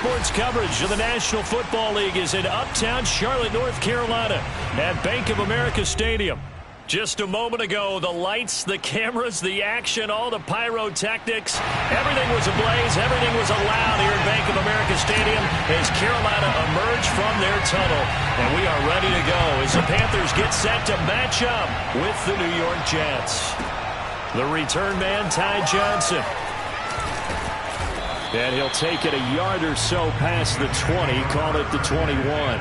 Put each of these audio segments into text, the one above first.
sports coverage of the National Football League is in uptown Charlotte, North Carolina at Bank of America Stadium. Just a moment ago, the lights, the cameras, the action, all the pyrotechnics, everything was ablaze, everything was allowed here at Bank of America Stadium as Carolina emerged from their tunnel. And we are ready to go as the Panthers get set to match up with the New York Jets. The return man, Ty Johnson. And he'll take it a yard or so past the 20, call it the 21.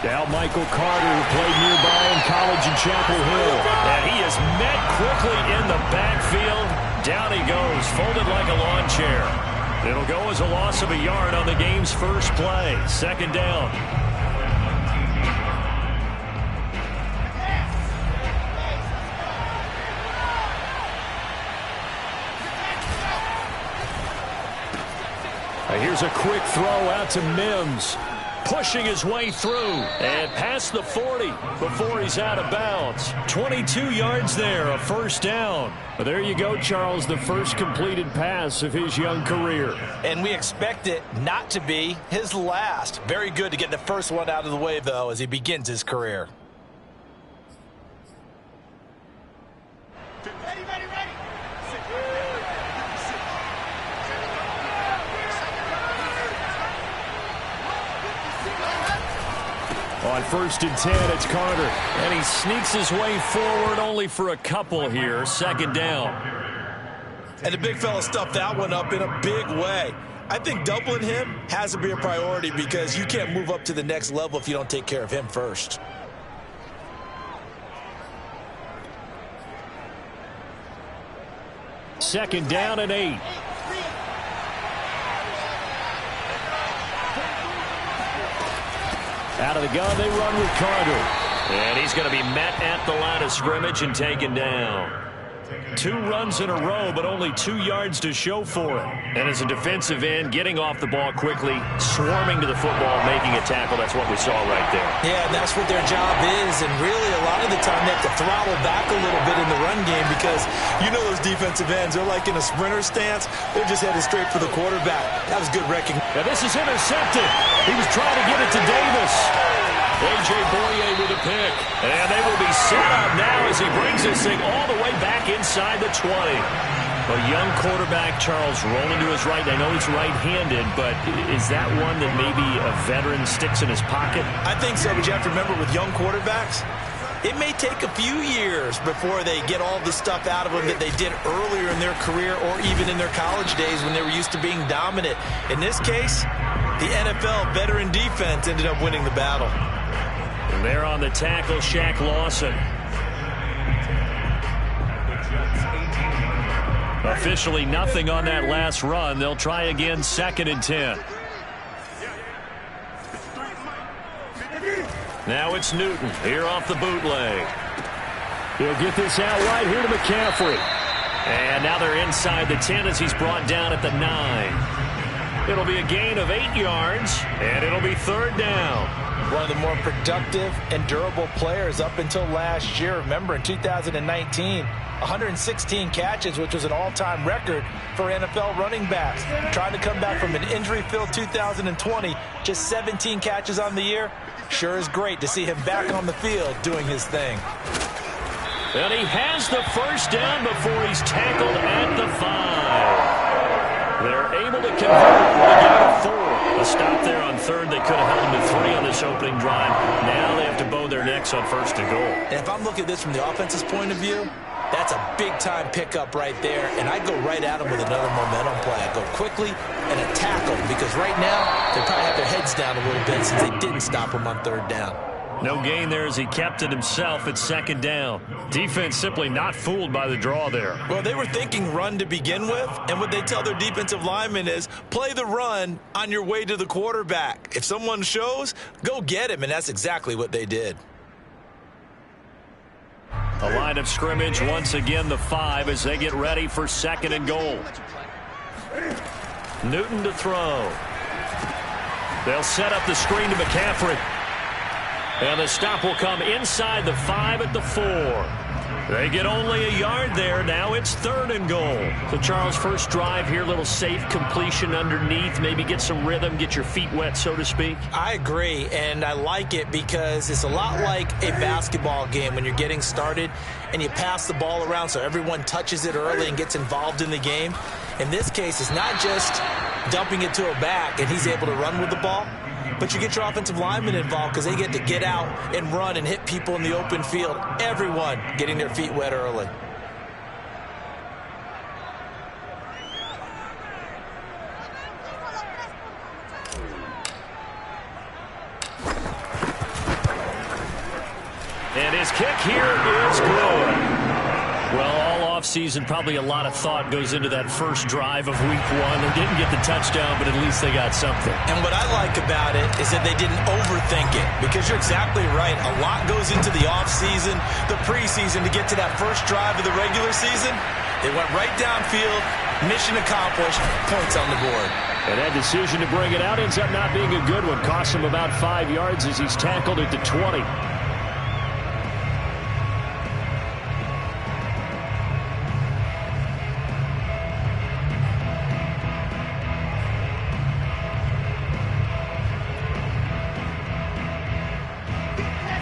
Now Michael Carter, who played nearby in college in Chapel Hill. And he is met quickly in the backfield. Down he goes, folded like a lawn chair. It'll go as a loss of a yard on the game's first play. Second down. Here's a quick throw out to Mims. Pushing his way through and past the 40 before he's out of bounds. 22 yards there, a first down. But there you go, Charles, the first completed pass of his young career. And we expect it not to be his last. Very good to get the first one out of the way, though, as he begins his career. On 1st and 10, it's Carter. And he sneaks his way forward only for a couple here. Second down. And the big fella stuffed that one up in a big way. I think doubling him has to be a priority because you can't move up to the next level if you don't take care of him first. Second down and 8. Out of the gun, they run with Carter. And he's going to be met at the line of scrimmage and taken down. 2 runs in a row, but only 2 yards to show for it. And as a defensive end, getting off the ball quickly, swarming to the football, making a tackle. That's what we saw right there. Yeah, that's what their job is. And really, a lot of the time, they have to throttle back a little bit in the run game because you know those defensive ends, they're like in a sprinter stance. They're just headed straight for the quarterback. That was good recognition. Now this is intercepted. He was trying to get it to Davis. A.J. Boye with a pick. And they will be set up now as he brings this thing all the way back inside the 20. A young quarterback, Charles, rolling to his right. I know he's right-handed, but is that one that maybe a veteran sticks in his pocket? I think so, but you have to remember with young quarterbacks, It may take a few years before they get all the stuff out of them that they did earlier in their career or even in their college days when they were used to being dominant. In this case, the NFL veteran defense ended up winning the battle. And there on the tackle, Shaq Lawson. Officially nothing on that last run. They'll try again, 2nd and 10. Now it's Newton here off the bootleg. He'll get this out right here to McCaffrey. And now they're inside the 10 as he's brought down at the 9. It'll be a gain of 8 yards, and it'll be 3rd down. One of the more productive and durable players up until last year. Remember, in 2019, 116 catches, which was an all-time record for NFL running backs. Trying to come back from an injury-filled 2020, just 17 catches on the year. Sure is great to see him back on the field doing his thing. And he has the 1st down before he's tackled at the 5. They're able to convert with a gain of 4. A stop there on 3rd. They could have held him to 3 on this opening drive. Now they have to bow their necks on 1st and goal. And if I'm looking at this from the offense's point of view, that's a big-time pickup right there, and I go right at him with another momentum play. I go quickly and attack them because right now they probably have their heads down a little bit since they didn't stop him on 3rd down. No gain there as he kept it himself at 2nd down. Defense simply not fooled by the draw there. Well, they were thinking run to begin with, and what they tell their defensive linemen is play the run on your way to the quarterback. If someone shows, go get him, and that's exactly what they did. A line of scrimmage, once again the 5 as they get ready for 2nd and goal. Newton to throw. They'll set up the screen to McCaffrey. And the stop will come inside the 5 at the 4. They get only a yard there. Now it's 3rd and goal. So, Charles, first drive here, little safe completion underneath. Maybe get some rhythm, get your feet wet, so to speak. I agree, and I like it because it's a lot like a basketball game when you're getting started and you pass the ball around so everyone touches it early and gets involved in the game. In this case, it's not just dumping it to a back and he's able to run with the ball, but you get your offensive linemen involved because they get to get out and run and hit people in the open field. Everyone getting their feet wet early. And his kick here is good. Well, all offseason, probably a lot of thought goes into that first drive of week 1. They didn't get the touchdown, but at least they got something. And what I like about it is that they didn't overthink it, because you're exactly right. A lot goes into the offseason, the preseason to get to that first drive of the regular season. They went right downfield, mission accomplished, points on the board. And that decision to bring it out ends up not being a good one. Cost him about 5 yards as he's tackled at the 20.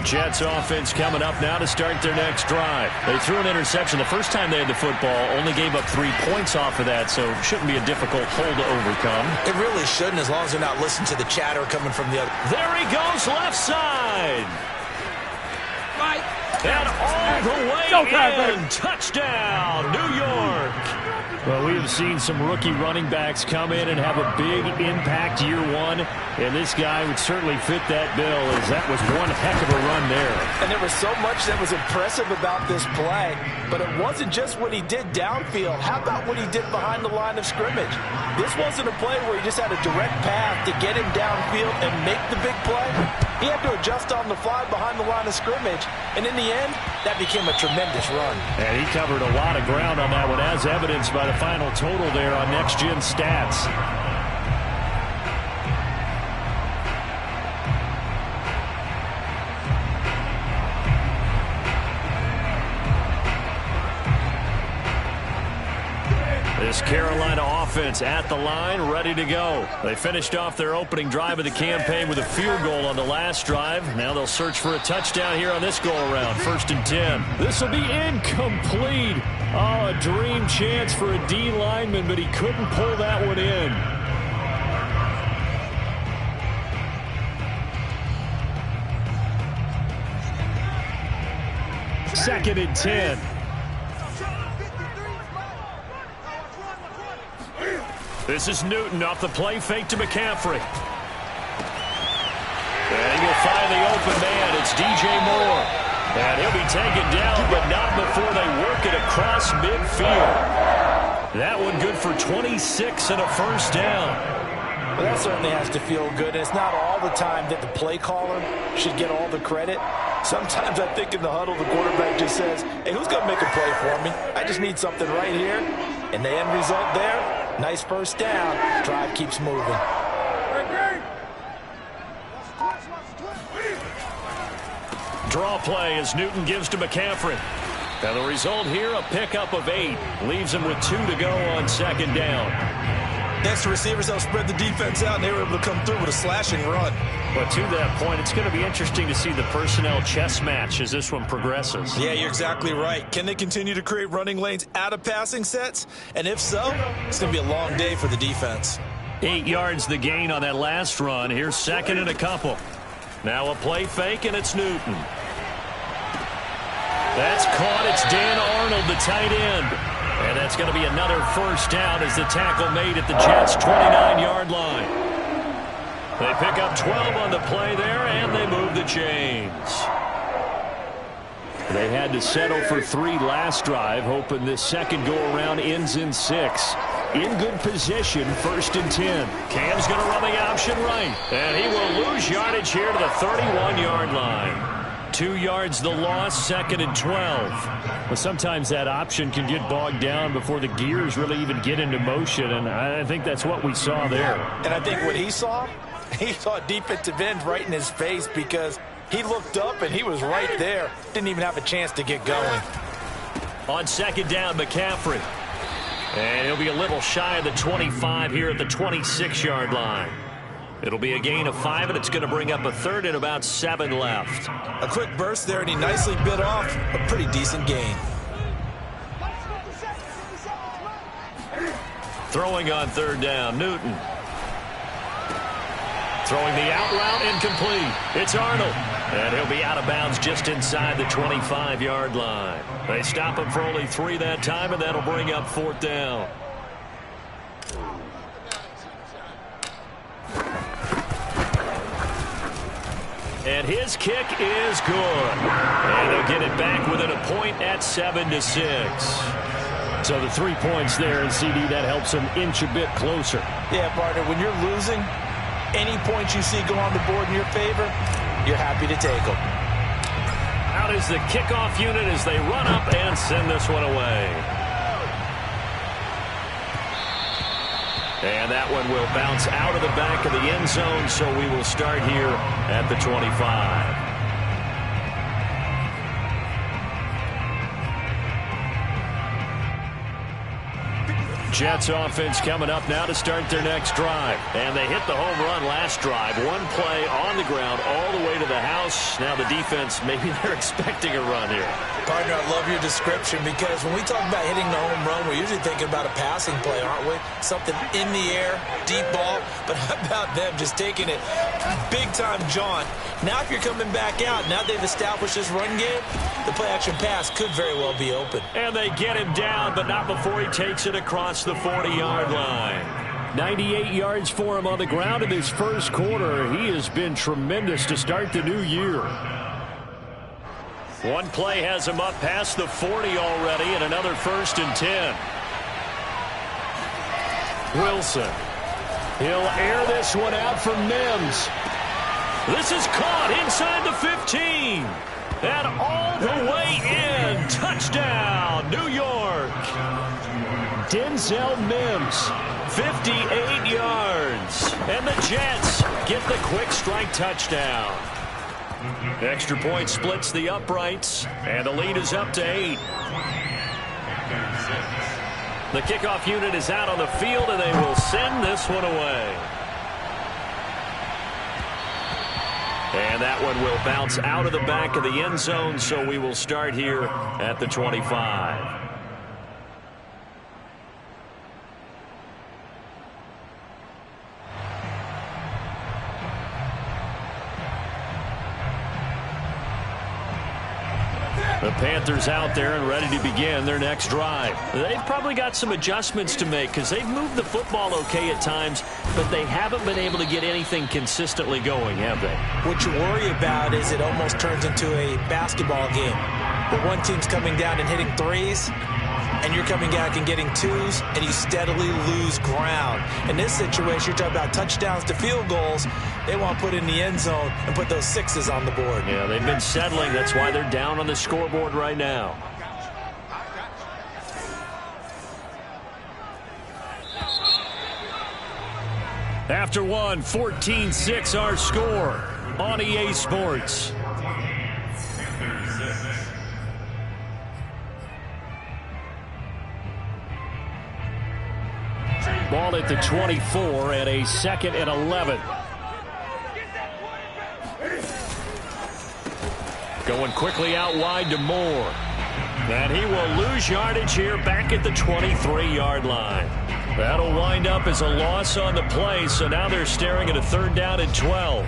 Jets offense coming up now to start their next drive. They threw an interception the first time they had the football, only gave up 3 points off of that, so shouldn't be a difficult hole to overcome. It really shouldn't, as long as they're not listening to the chatter coming from the other. There he goes, left side. And all the way in. Touchdown, New York. Well, we have seen some rookie running backs come in and have a big impact year 1, and this guy would certainly fit that bill, as that was one heck of a run there. And there was so much that was impressive about this play, but it wasn't just what he did downfield. How about what he did behind the line of scrimmage? This wasn't a play where he just had a direct path to get him downfield and make the big play. He had to adjust on the fly behind the line of scrimmage, and in the end, that became a tremendous run. And he covered a lot of ground on that one, as evidenced by the final total there on Next Gen Stats. This Carolina offense at the line, ready to go. They finished off their opening drive of the campaign with a field goal on the last drive. Now they'll search for a touchdown here on this go-around. 1st and 10. This will be incomplete. Oh, a dream chance for a D lineman, but he couldn't pull that one in. 2nd and 10. This is Newton off the play fake to McCaffrey. And he'll find the open man. It's DJ Moore. And he'll be taken down, but not before they work it across midfield. That one good for 26 and a first down. Well, that certainly has to feel good. It's not all the time that the play caller should get all the credit. Sometimes I think in the huddle, the quarterback just says, hey, who's going to make a play for me? I just need something right here. And the end result there, nice first down. Drive keeps moving. Draw play as Newton gives to McCaffrey. And the result here, a pickup of 8. Leaves him with 2 to go on 2nd down. Next to receivers, they'll spread the defense out, and they were able to come through with a slashing run. But to that point, it's going to be interesting to see the personnel chess match as this one progresses. Yeah, you're exactly right. Can they continue to create running lanes out of passing sets? And if so, it's going to be a long day for the defense. 8 yards the gain on that last run. Here's 2nd and a couple. Now a play fake, and it's Newton. That's caught. It's Dan Arnold, the tight end. And that's going to be another first down as the tackle made at the Jets' 29-yard line. They pick up 12 on the play there, and they move the chains. They had to settle for 3 last drive, hoping this second go-around ends in 6. In good position, 1st and 10. Cam's going to run the option right. And he will lose yardage here to the 31-yard line. 2 yards the loss, 2nd and 12. But sometimes that option can get bogged down before the gears really even get into motion, and I think that's what we saw there. And I think what he saw defensive end right in his face because he looked up and he was right there. Didn't even have a chance to get going. On 2nd down, McCaffrey. And he'll be a little shy of the 25 here at the 26-yard line. It'll be a gain of 5, and it's going to bring up a 3rd and about 7 left. A quick burst there, and he nicely bit off a pretty decent gain. Throwing on 3rd down, Newton. Throwing the out route, incomplete. It's Arnold. And he'll be out of bounds just inside the 25-yard line. They stop him for only 3 that time, and that'll bring up 4th down. And his kick is good. And they'll get it back within a point at 7-6. So the 3 points there, and CD, that helps them inch a bit closer. Yeah, partner, when you're losing, any points you see go on the board in your favor, you're happy to take them. Out is the kickoff unit as they run up and send this one away. And that one will bounce out of the back of the end zone, so we will start here at the 25. Jets offense coming up now to start their next drive. And they hit the home run last drive. 1 play on the ground all the way to the house. Now the defense, maybe they're expecting a run here. Partner, I love your description because when we talk about hitting the home run, we're usually thinking about a passing play, aren't we? Something in the air, deep ball. But how about them just taking it big-time jaunt? Now if you're coming back out, now they've established this run game, the play-action pass could very well be open. And they get him down, but not before he takes it across the 40-yard line. 98 yards for him on the ground in his first quarter. He has been tremendous to start the new year. 1 play has him up past the 40 already, and another 1st and 10. Wilson. He'll air this one out for Mims. This is caught inside the 15. And all the way in. Touchdown, New York. Denzel Mims, 58 yards. And the Jets get the quick strike touchdown. Extra point splits the uprights, and the lead is up to 8. The kickoff unit is out on the field, and they will send this one away. And that one will bounce out of the back of the end zone, so we will start here at the 25. The Panthers out there and ready to begin their next drive. They've probably got some adjustments to make because they've moved the football okay at times, but they haven't been able to get anything consistently going, have they? What you worry about is it almost turns into a basketball game where one team's coming down and hitting threes, and you're coming back and getting twos, and you steadily lose ground. In this situation, you're talking about touchdowns to field goals. They want to put in the end zone and put those sixes on the board. Yeah, they've been settling. That's why they're down on the scoreboard right now. After one, 14-6 our score on EA Sports. Ball at the 24 and a 2nd and 11. Going quickly out wide to Moore. And he will lose yardage here back at the 23-yard line. That'll wind up as a loss on the play, so now they're staring at a 3rd down and 12.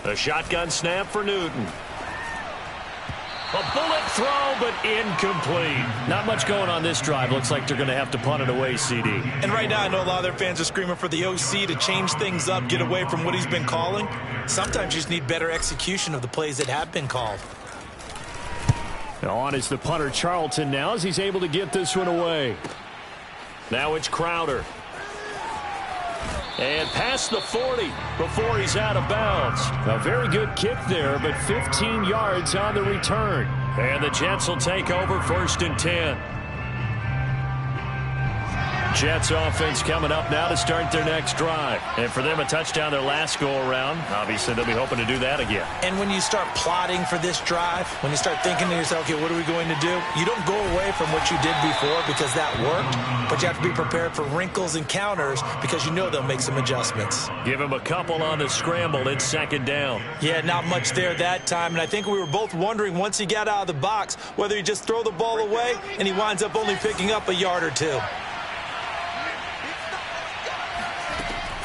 A shotgun snap for Newton. A bullet throw, but incomplete. Not much going on this drive. Looks like they're going to have to punt it away, CD. And right now, I know a lot of their fans are screaming for the OC to change things up, get away from what he's been calling. Sometimes you just need better execution of the plays that have been called. On is the punter, Charlton, now, as he's able to get this one away. Now it's Crowder. And past the 40 before he's out of bounds. A very good kick there, but 15 yards on the return. And the Jets will take over 1st and 10. Jets offense coming up now to start their next drive. And for them, a touchdown their last go-around. Obviously, they'll be hoping to do that again. And when you start plotting for this drive, when you start thinking to yourself, okay, what are we going to do? You don't go away from what you did before because that worked, but you have to be prepared for wrinkles and counters because you know they'll make some adjustments. Give him a couple on the scramble. It's 2nd down. Yeah, not much there that time, and I think we were both wondering once he got out of the box whether he just throw the ball away and he winds up only picking up a yard or two.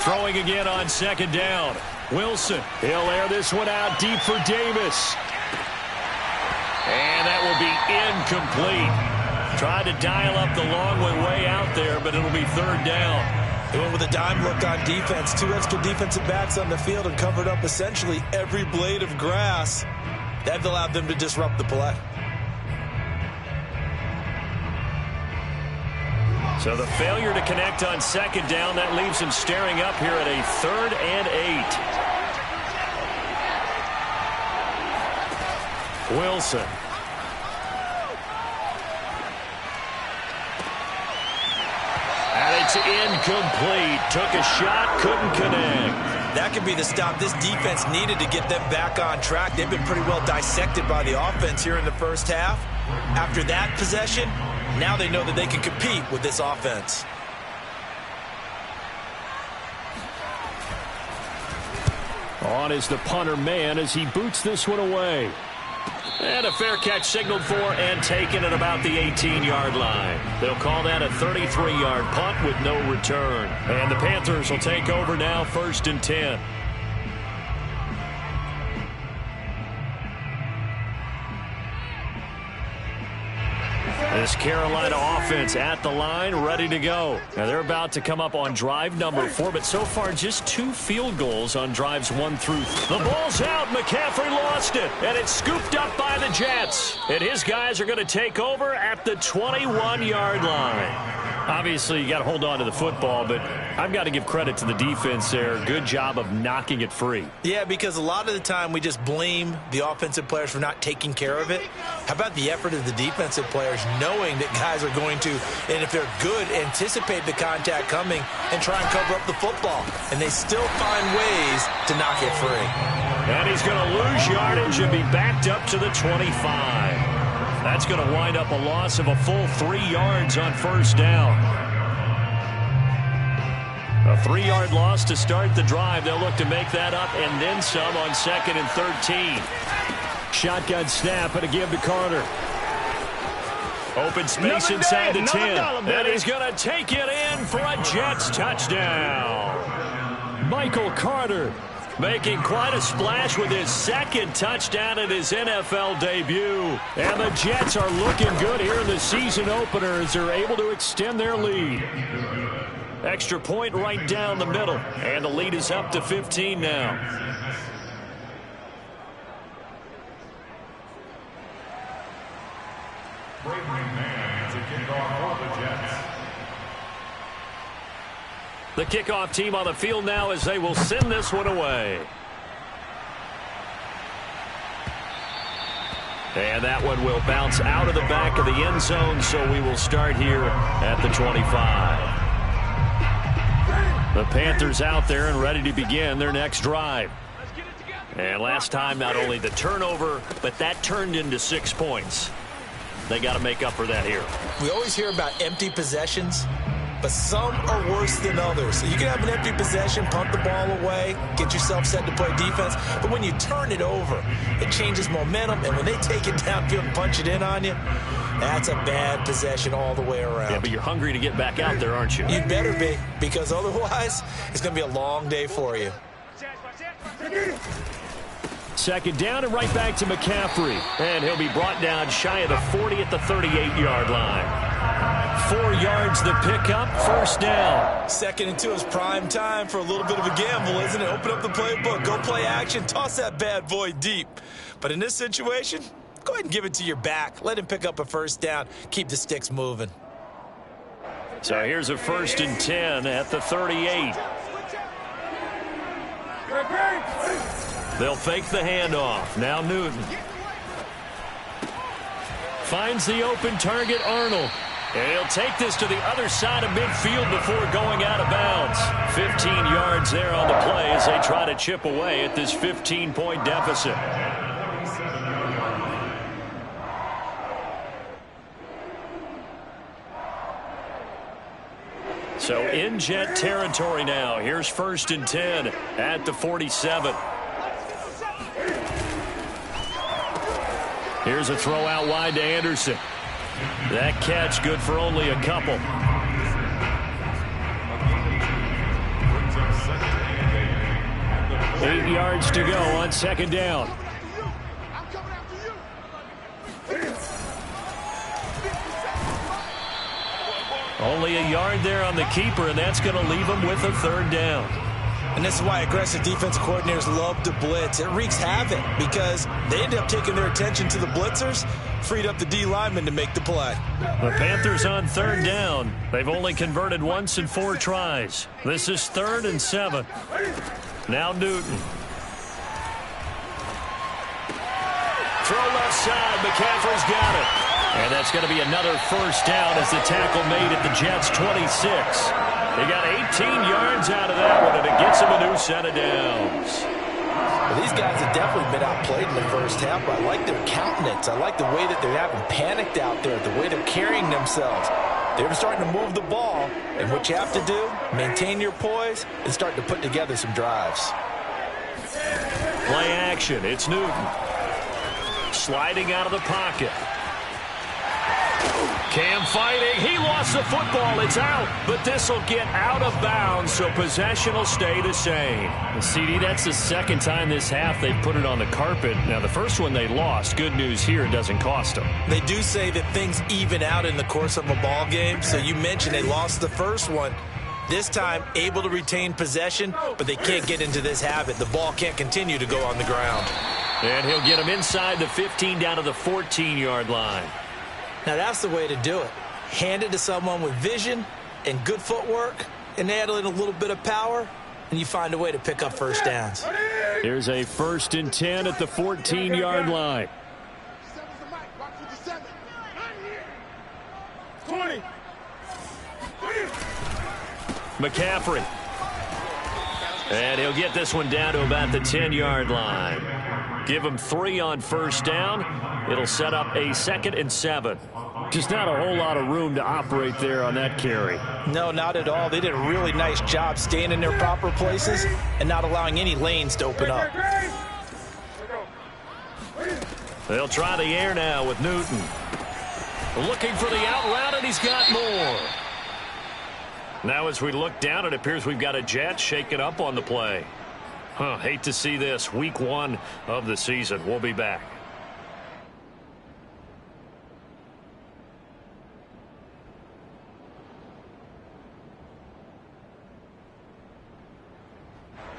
Throwing again on 2nd down. Wilson, he'll air this one out deep for Davis. And that will be incomplete. Tried to dial up the long way out there, but it'll be 3rd down. They went with a dime look on defense. 2 extra defensive backs on the field and covered up essentially every blade of grass. That allowed them to disrupt the play. So the failure to connect on 2nd down, that leaves him staring up here at a 3rd and 8. Wilson. And it's incomplete. Took a shot, couldn't connect. That could be the stop this defense needed to get them back on track. They've been pretty well dissected by the offense here in the first half. After that possession, now they know that they can compete with this offense. On is the punter man as he boots this one away. And a fair catch signaled for and taken at about the 18-yard line. They'll call that a 33-yard punt with no return. And the Panthers will take over now 1st and 10. This Carolina offense at the line, ready to go. Now they're about to come up on drive number 4, but so far just 2 field goals on drives 1 through 3. The ball's out. McCaffrey lost it, and it's scooped up by the Jets. And his guys are going to take over at the 21-yard line. Obviously, you got to hold on to the football, but I've got to give credit to the defense there. Good job of knocking it free. Yeah, because a lot of the time we just blame the offensive players for not taking care of it. How about the effort of the defensive players knowing that guys are going to, and if they're good, anticipate the contact coming and try and cover up the football. And they still find ways to knock it free. And he's going to lose yardage and be backed up to the 25. That's going to wind up a loss of a full 3 yards on 1st down. A 3-yard loss to start the drive. They'll look to make that up and then some on 2nd and 13. Shotgun snap and a give to Carter. Open space inside the 10. And he's going to take it in for a Jets touchdown. Michael Carter making quite a splash with his second touchdown in his NFL debut. And the Jets are looking good here in the season opener as they're able to extend their lead. Extra point right down the middle. And the lead is up to 15 now. The kickoff team on the field now as they will send this one away. And that one will bounce out of the back of the end zone, so we will start here at the 25. The Panthers out there and ready to begin their next drive. And last time, not only the turnover, but that turned into 6 points. They got to make up for that here. We always hear about empty possessions, but some are worse than others. So you can have an empty possession, punt the ball away, get yourself set to play defense. But when you turn it over, it changes momentum. And when they take it downfield and punch it in on you, that's a bad possession all the way around. Yeah, but you're hungry to get back out there, aren't you? You better be, because otherwise it's going to be a long day for you. Second down and right back to McCaffrey. And he'll be brought down shy of the 40 at the 38-yard line. 4 yards the pickup, first down. 2nd and 2 is prime time for a little bit of a gamble, isn't it? Open up the playbook, go play action, toss that bad boy deep. But in this situation, go ahead and give it to your back. Let him pick up a first down. Keep the sticks moving. So here's a 1st and 10 at the 38. They'll fake the handoff. Now Newton. Finds the open target, Arnold. And he'll take this to the other side of midfield before going out of bounds. 15 yards there on the play as they try to chip away at this 15-point deficit. So in Jet territory now. Here's 1st and 10 at the 47. Here's a throw out wide to Anderson. That catch good for only a couple. 8 yards to go on 2nd down. Only a yard there on the keeper, and that's going to leave him with a 3rd down. And this is why aggressive defensive coordinators love to blitz. It wreaks havoc because they end up taking their attention to the blitzers, freed up the D lineman to make the play. The Panthers on 3rd down. They've only converted once in 4 tries. This is 3rd and 7. Now Newton. Throw left side. McCaffrey's got it. And that's going to be another first down as the tackle made at the Jets' 26. They got 18 yards out of that one, and it gets them a new set of downs. Well, these guys have definitely been outplayed in the first half, but I like their countenance. I like the way that they're having panicked out there, the way they're carrying themselves. They're starting to move the ball, and what you have to do, maintain your poise and start to put together some drives. Play action. It's Newton. Sliding out of the pocket. Cam fighting. He lost the football. It's out. But this will get out of bounds, so possession will stay the same. CD, that's the 2nd time this half they've put it on the carpet. Now, the first one they lost. Good news here, it doesn't cost them. They do say that things even out in the course of a ball game. So you mentioned they lost the first one. This time, able to retain possession, but they can't get into this habit. The ball can't continue to go on the ground. And he'll get him inside the 15 down to the 14-yard line. Now, that's the way to do it. Hand it to someone with vision and good footwork and add in a little bit of power, and you find a way to pick up first downs. Here's a 1st and 10 at the 14-yard line. 20. McCaffrey. And he'll get this one down to about the 10-yard line. Give him 3 on first down. It'll set up a 2nd and 7. Just not a whole lot of room to operate there on that carry. No, not at all. They did a really nice job staying in their proper places and not allowing any lanes to open up. They'll try the air now with Newton. Looking for the out route, and he's got more. Now as we look down, it appears we've got a Jet shaking up on the play. Hate to see this. Week 1 of the season. We'll be back.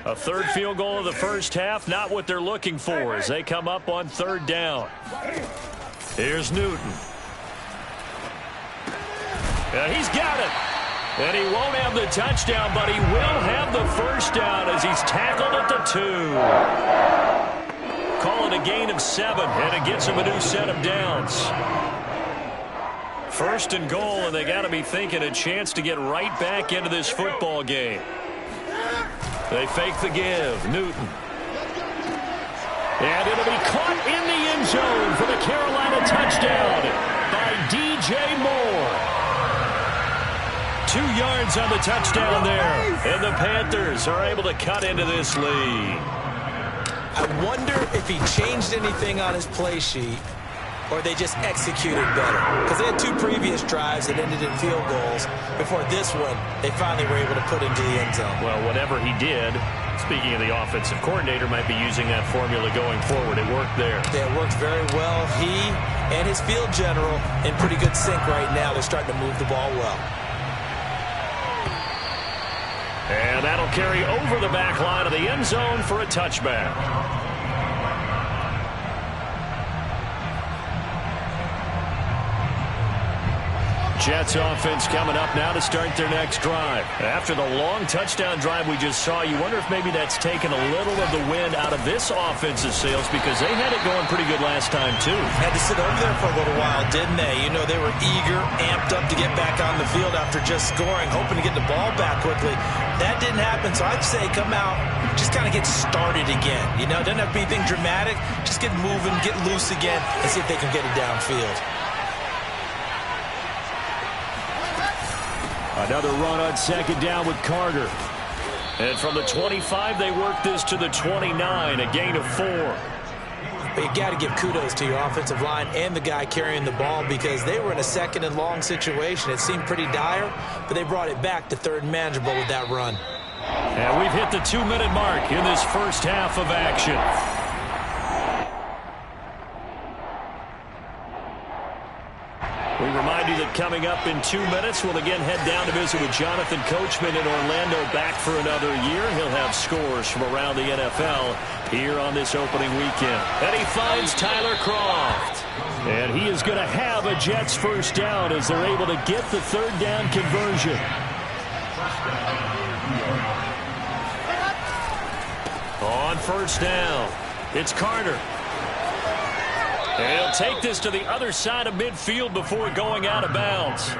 A third field goal of the first half, not what they're looking for as they come up on 3rd down. Here's Newton. He's got it. And he won't have the touchdown, but he will have the first down as he's tackled at the 2. Call it a gain of 7, and it gets him a new set of downs. 1st and goal, and they got to be thinking a chance to get right back into this football game. They fake the give. Newton. And it'll be caught in the end zone for the Carolina touchdown by DJ Moore. 2 yards on the touchdown there. And the Panthers are able to cut into this lead. I wonder if he changed anything on his play sheet or they just executed better. Because they had 2 previous drives that ended in field goals. Before this one, they finally were able to put into the end zone. Well, whatever he did, speaking of the offensive coordinator, might be using that formula going forward. It worked there. Yeah, it worked very well. He and his field general in pretty good sync right now. They're starting to move the ball well. And that'll carry over the back line of the end zone for a touchback. Jets offense coming up now to start their next drive. After the long touchdown drive we just saw, you wonder if maybe that's taken a little of the wind out of this offense's sails because they had it going pretty good last time, too. Had to sit over there for a little while, didn't they? You know, they were eager, amped up to get back on the field after just scoring, hoping to get the ball back quickly. That didn't happen, so I'd say come out, just kind of get started again. You know, doesn't have to be anything dramatic. Just get moving, get loose again, and see if they can get it downfield. Another run on 2nd down with Carter. And from the 25, they work this to the 29, a gain of 4. But you got to give kudos to your offensive line and the guy carrying the ball because they were in a 2nd and long situation. It seemed pretty dire, but they brought it back to 3rd and manageable with that run. And we've hit the 2-minute mark in this first half of action. We remind you that coming up in 2 minutes, we'll again head down to visit with Jonathan Coachman in Orlando, back for another year. He'll have scores from around the NFL here on this opening weekend. And he finds Tyler Kroft. And he is going to have a Jets first down as they're able to get the 3rd down conversion. On 1st down, it's Carter. And he'll take this to the other side of midfield before going out of bounds.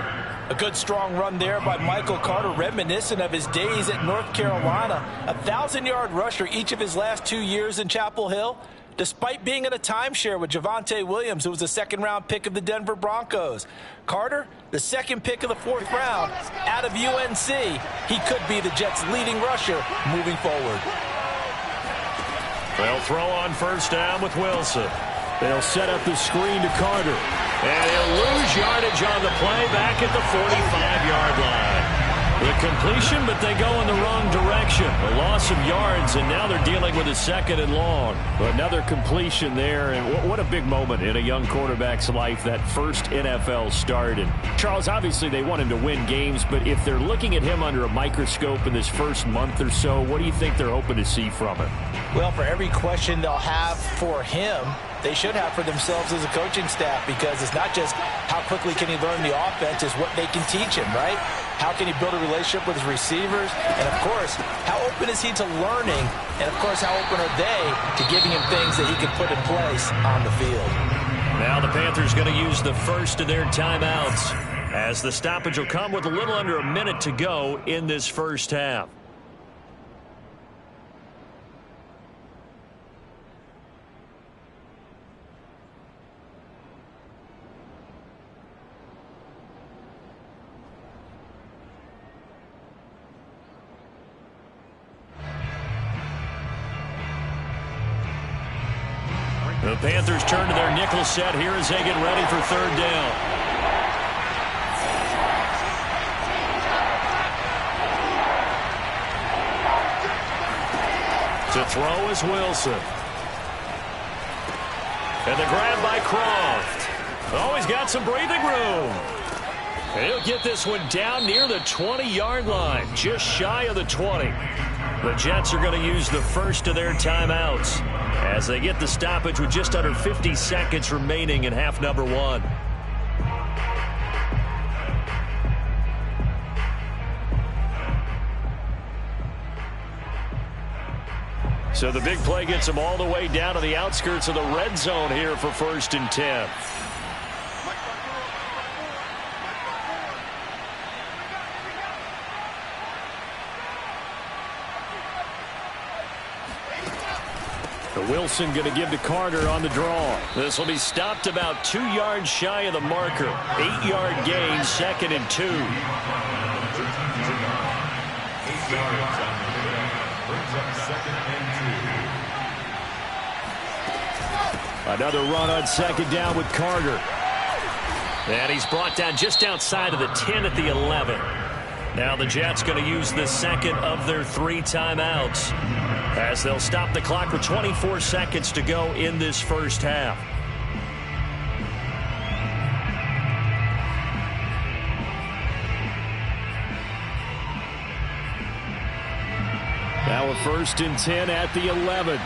A good strong run there by Michael Carter, reminiscent of his days at North Carolina. A 1,000-yard rusher each of his last 2 years in Chapel Hill, despite being in a timeshare with Javonte Williams, who was a 2nd-round pick of the Denver Broncos. Carter, the 2nd pick of the 4th round out of UNC. He could be the Jets' leading rusher moving forward. They'll throw on 1st down with Wilson. They'll set up the screen to Carter. And he'll lose yardage on the play back at the 45-yard line. The completion, but they go in the wrong direction. A loss of yards, and now they're dealing with a 2nd and long. Another completion there, and what a big moment in a young quarterback's life, that first NFL start. And Charles, obviously they want him to win games, but if they're looking at him under a microscope in this first month or so, what do you think they're hoping to see from him? Well, for every question they'll have for him, they should have for themselves as a coaching staff, because it's not just how quickly can he learn the offense, it's what they can teach him, right? How can he build a relationship with his receivers? And, of course, how open is he to learning? And, of course, how open are they to giving him things that he can put in place on the field? Now the Panthers going to use the first of their timeouts as the stoppage will come with a little under a minute to go in this first half. The Panthers turn to their nickel set here as they get ready for 3rd down. To throw is Wilson. And the grab by Croft. Oh, he's got some breathing room. He'll get this one down near the 20-yard line, just shy of the 20. The Jets are going to use the first of their timeouts as they get the stoppage with just under 50 seconds remaining in half number one. So the big play gets them all the way down to the outskirts of the red zone here for 1st and 10. Wilson going to give to Carter on the draw. This will be stopped about 2 yards shy of the marker. 8-yard gain, 2nd and 2. Another run on 2nd down with Carter. And he's brought down just outside of the 10 at the 11. Now the Jets going to use the second of their 3 timeouts as they'll stop the clock with 24 seconds to go in this first half. Now a 1st and 10 at the 11.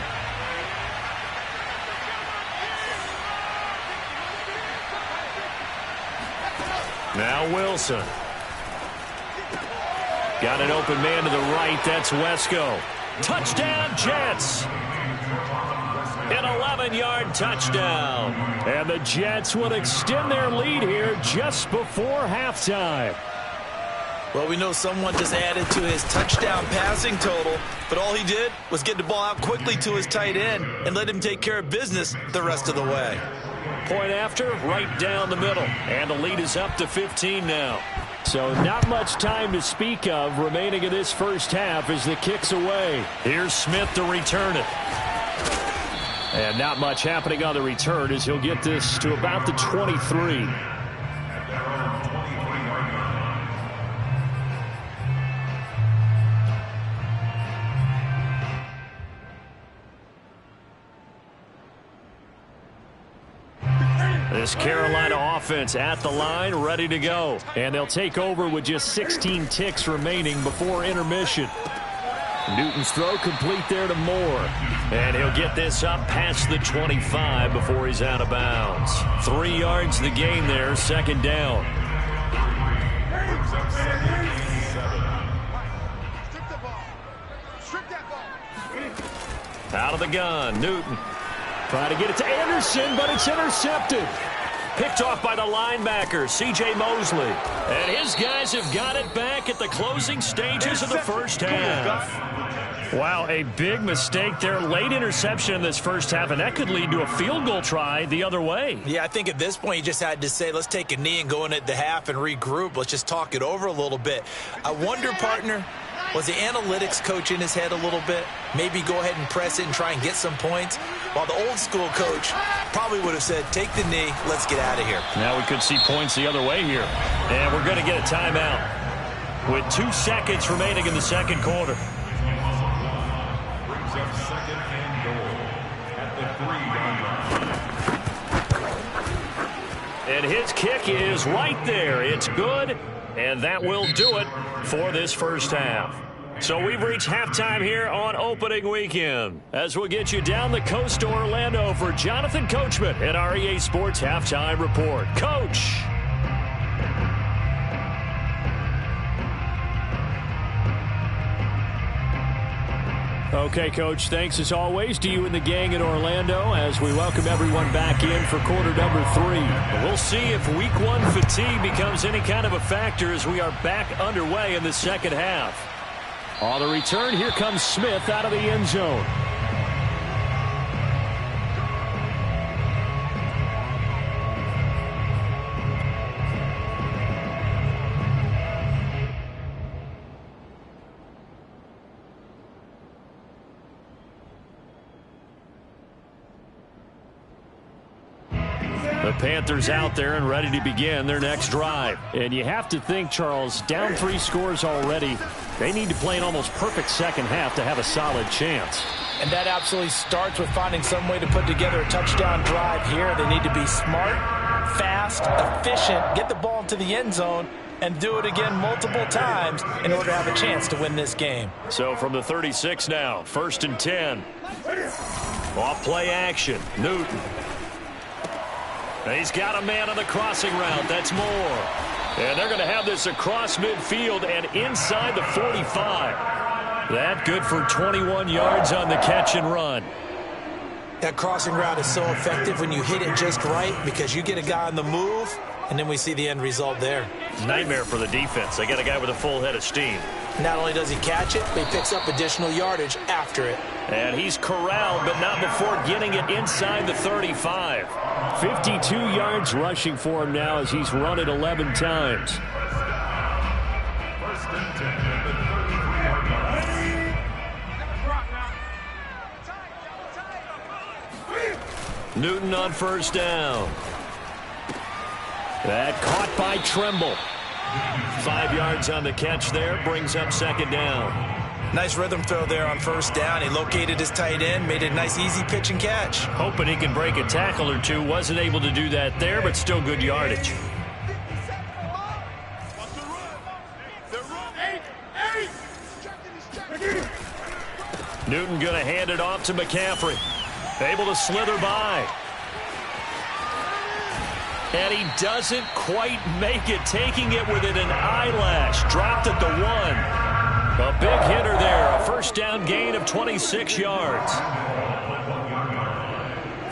Now Wilson. Got an open man to the right. That's Wesco. Touchdown, Jets. An 11-yard touchdown. And the Jets will extend their lead here just before halftime. Well, we know someone just added to his touchdown passing total, but all he did was get the ball out quickly to his tight end and let him take care of business the rest of the way. Point after, right down the middle. And the lead is up to 15 now. So not much time to speak of remaining in this first half as the kick's away. Here's Smith to return it. And not much happening on the return as he'll get this to about the 23. This Carolina offense at the line, ready to go. And they'll take over with just 16 ticks remaining before intermission. Newton's throw complete there to Moore. And he'll get this up past the 25 before he's out of bounds. 3 yards the gain there, 2nd down. Out of the gun, Newton. Trying to get it to Anderson, but it's intercepted. Picked off by the linebacker, C.J. Mosley. And his guys have got it back at the closing stages of the first half. Wow, a big mistake there. Late interception in this first half, and that could lead to a field goal try the other way. Yeah, I think at this point you just had to say, let's take a knee and go in at the half and regroup. Let's just talk it over a little bit. I wonder, partner, was the analytics coach in his head a little bit? Maybe go ahead and press it and try and get some points? While the old school coach probably would have said, take the knee, let's get out of here. Now we could see points the other way here. And we're going to get a timeout with 2 seconds remaining in the second quarter. Brings up 2nd and goal at the 3-yard line. And his kick is right there. It's good. And that will do it for this first half. So we've reached halftime here on opening weekend as we'll get you down the coast to Orlando for Jonathan Coachman at our EA Sports Halftime Report. Coach. Okay, Coach, thanks as always to you and the gang in Orlando as we welcome everyone back in for quarter number 3. We'll see if week 1 fatigue becomes any kind of a factor as we are back underway in the second half. On the return, here comes Smith out of the end zone. The Panthers out there and ready to begin their next drive. And you have to think, Charles, down 3 scores already. They need to play an almost perfect second half to have a solid chance. And that absolutely starts with finding some way to put together a touchdown drive here. They need to be smart, fast, efficient, get the ball into the end zone, and do it again multiple times in order to have a chance to win this game. So from the 36 now, 1st and 10. Off play action, Newton. He's got a man on the crossing route. That's Moore. And they're going to have this across midfield and inside the 45. That good for 21 yards on the catch and run. That crossing route is so effective when you hit it just right because you get a guy on the move, and then we see the end result there. Nightmare for the defense. They got a guy with a full head of steam. Not only does he catch it, but he picks up additional yardage after it. And he's corralled, but not before getting it inside the 35. 52 yards rushing for him now as he's run it 11 times. 1st and 10 at the 33-yard line. Newton on 1st down. That caught by Tremble. 5 yards on the catch there, brings up 2nd down. Nice rhythm throw there on 1st down. He located his tight end, made it a nice easy pitch and catch. Hoping he can break a tackle or two. Wasn't able to do that there, but still good yardage. Newton going to hand it off to McCaffrey. Able to slither by. And he doesn't quite make it, taking it within an eyelash. Dropped at the 1. A big hitter there. A 1st down gain of 26 yards.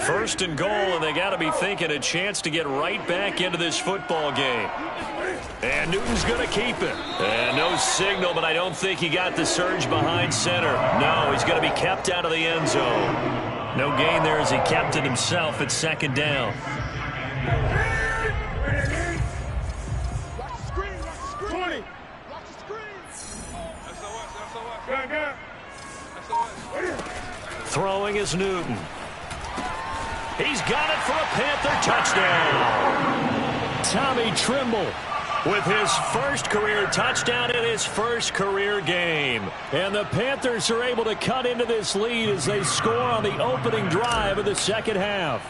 1st and goal, and they got to be thinking a chance to get right back into this football game. And Newton's going to keep it. And no signal, but I don't think he got the surge behind center. No, he's going to be kept out of the end zone. No gain there as he kept it himself at 2nd down. Throwing is Newton. He's got it for a Panther touchdown. Tommy Tremble with his 1st career touchdown in his 1st career game. And the Panthers are able to cut into this lead as they score on the opening drive of the 2nd half.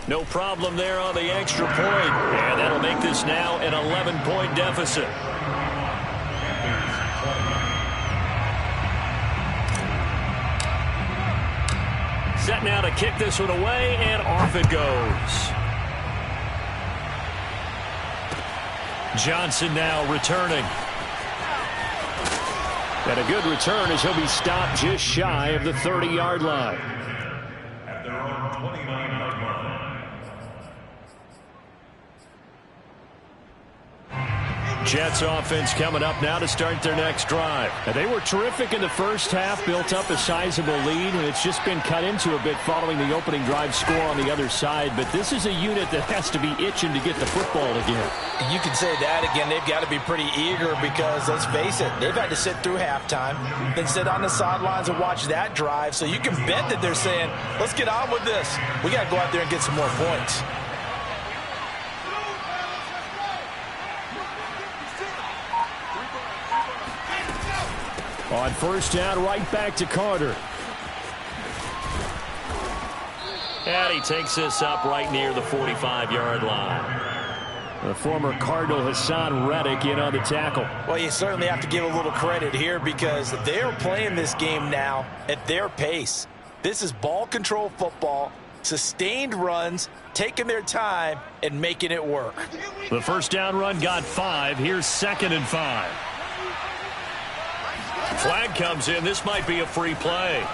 No problem there on the extra point. And that'll make this now an 11-point deficit. Set now to kick this one away, and off it goes. Johnson now returning. And a good return as he'll be stopped just shy of the 30-yard line. At their own 29-yard line. Jets offense coming up now to start their next drive. And they were terrific in the 1st half, built up a sizable lead, and it's just been cut into a bit following the opening drive score on the other side. But this is a unit that has to be itching to get the football again. You can say that again. They've got to be pretty eager because, let's face it, they've had to sit through halftime, then sit on the sidelines and watch that drive. So you can bet that they're saying, let's get on with this. We got to go out there and get some more points. On 1st down, right back to Carter. And he takes this up right near the 45-yard line. The former Cardinal Hassan Reddick in on the tackle. Well, you certainly have to give a little credit here because they're playing this game now at their pace. This is ball control football, sustained runs, taking their time, and making it work. The 1st down run got 5. Here's 2nd and 5. Flag comes in. This might be a free play.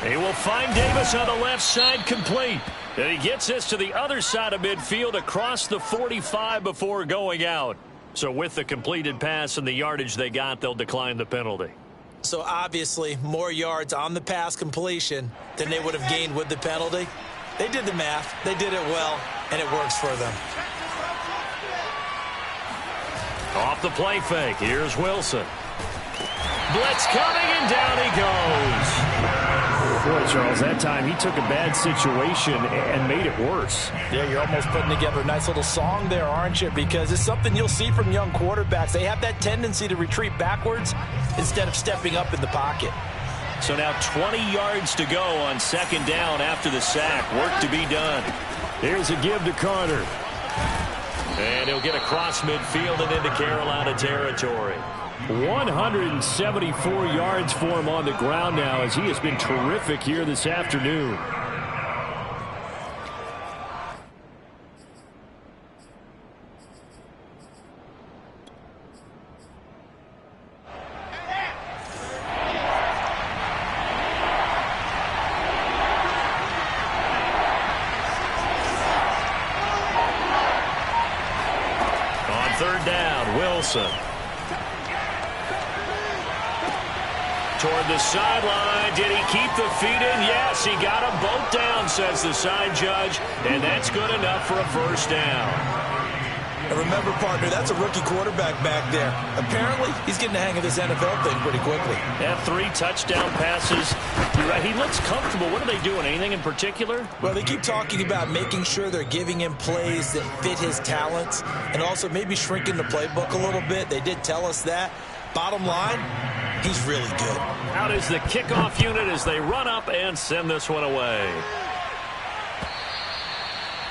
He will find Davis on the left side, complete. And he gets this to the other side of midfield across the 45 before going out. So with the completed pass and the yardage they got, they'll decline the penalty. So obviously more yards on the pass completion than they would have gained with the penalty. They did the math. They did it well, and it works for them. Off the play fake. Here's Wilson. Blitz coming, and down he goes. Boy, Charles, that time he took a bad situation and made it worse. Yeah, you're almost putting together a nice little song there, aren't you? Because it's something you'll see from young quarterbacks. They have that tendency to retreat backwards instead of stepping up in the pocket. So now 20 yards to go on second down after the sack. Work to be done. Here's a give to Carter. And he'll get across midfield and into Carolina territory. 174 yards for him on the ground now as he has been terrific here this afternoon. On third down, Wilson. Toward the sideline. Did he keep the feet in? Yes, he got them both down, says the side judge. And that's good enough for a first down. And remember, partner, that's a rookie quarterback back there. Apparently, he's getting the hang of this NFL thing pretty quickly. Yeah, 3 touchdown passes. You're right, he looks comfortable. What are they doing? Anything in particular? Well, they keep talking about making sure they're giving him plays that fit his talents and also maybe shrinking the playbook a little bit. They did tell us that. Bottom line, he's really good. Out is the kickoff unit as they run up and send this one away.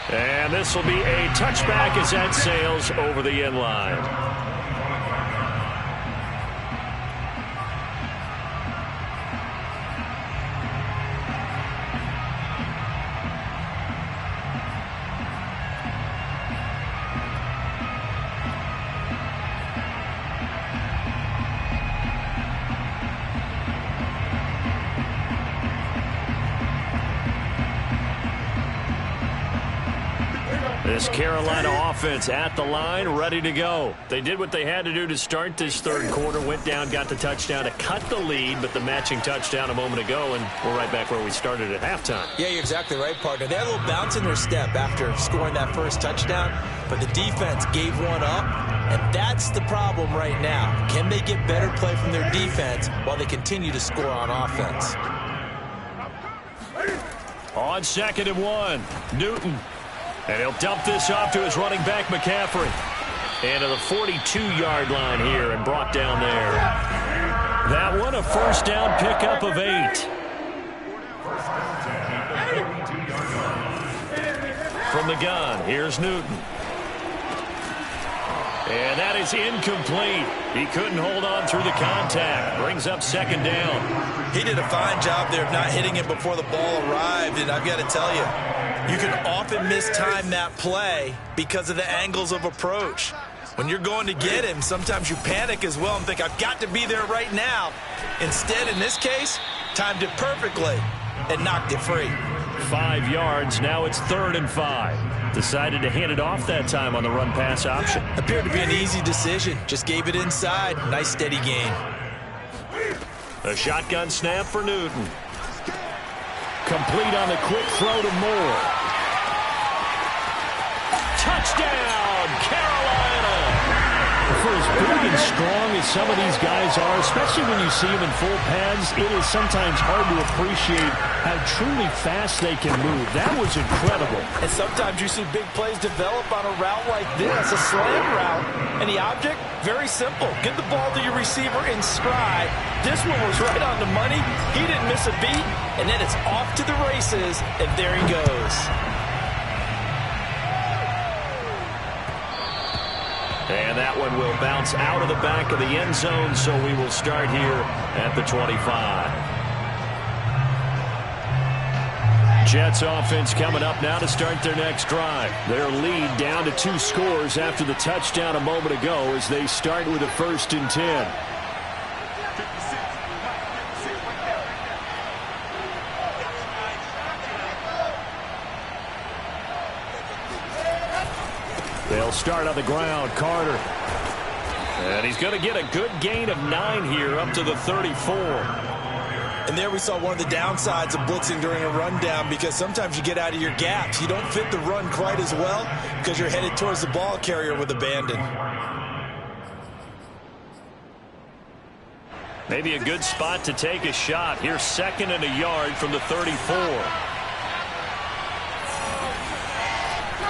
And this will be a touchback as that sails over the end line. This Carolina offense at the line, ready to go. They did what they had to do to start this third quarter, went down, got the touchdown to cut the lead, but the matching touchdown a moment ago, and we're right back where we started at halftime. Yeah, you're exactly right, partner. They had a little bounce in their step after scoring that first touchdown, but the defense gave one up, and that's the problem right now. Can they get better play from their defense while they continue to score on offense? On 2nd and 1, Newton. And he'll dump this off to his running back, McCaffrey. And to the 42-yard line here and brought down there. That one a first down pickup of 8. From the gun, here's Newton. And that is incomplete. He couldn't hold on through the contact. Brings up second down. He did a fine job there of not hitting it before the ball arrived, and I've got to tell you, you can often mistime that play because of the angles of approach. When you're going to get him, sometimes you panic as well and think, I've got to be there right now. Instead, in this case, timed it perfectly and knocked it free. 5 yards. Now it's 3rd and 5. Decided to hand it off that time on the run-pass option. Appeared to be an easy decision. Just gave it inside. Nice, steady gain. A shotgun snap for Newton. Complete on the quick throw to Moore. Touchdown, Carolina! For as big and strong as some of these guys are, especially when you see them in full pads, it is sometimes hard to appreciate how truly fast they can move. That was incredible. And sometimes you see big plays develop on a route like this, a slant route, and the object, very simple. Get the ball to your receiver in stride. This one was right on the money. He didn't miss a beat, and then it's off to the races, and there he goes. And that one will bounce out of the back of the end zone, so we will start here at the 25. Jets offense coming up now to start their next drive. Their lead down to 2 scores after the touchdown a moment ago as they start with a 1st and 10. They'll start on the ground. Carter. And he's going to get a good gain of 9 here up to the 34. And there we saw one of the downsides of blitzing during a rundown, because sometimes you get out of your gaps. You don't fit the run quite as well because you're headed towards the ball carrier with abandon. Maybe a good spot to take a shot. Here's 2nd and a yard from the 34.